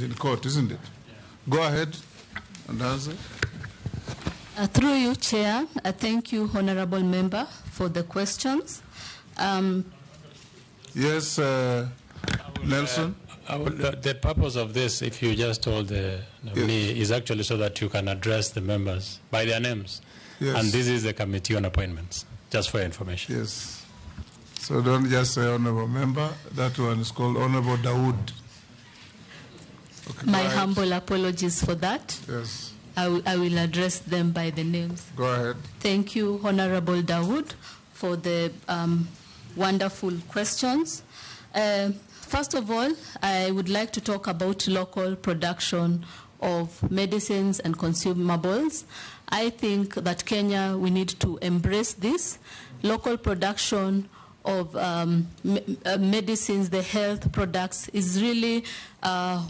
in court, isn't it? Go ahead and answer. Through you, Chair, thank you, Honorable Member, for the questions. Yes, Nelson? The purpose of this, if you just told the nominee, is actually so that you can address the members by their names. Yes. And this is the Committee on Appointments, just for your information. Yes. So don't just say Honorable Member. That one is called Honorable Dawood. Okay, My humble apologies for that. Yes. I will address them by the names. Go ahead. Thank you, Honorable Dawood, for the wonderful questions. First of all, I would like to talk about local production of medicines and consumables. I think that Kenya, we need to embrace this. Local production of medicines, the health products, is really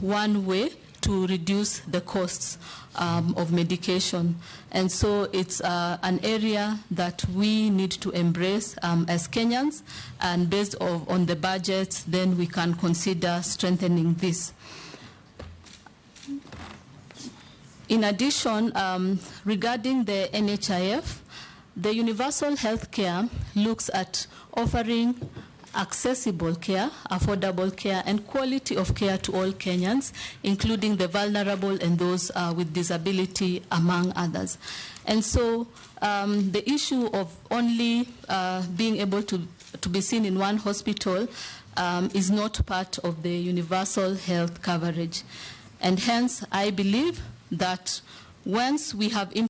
one way to reduce the costs of medication. And so it's an area that we need to embrace as Kenyans, and based on the budget, then we can consider strengthening this. In addition, regarding the NHIF, the universal health care looks at offering accessible care, affordable care, and quality of care to all Kenyans, including the vulnerable and those with disability, among others. And so the issue of only being able to be seen in one hospital is not part of the universal health coverage. And hence, I believe that once we have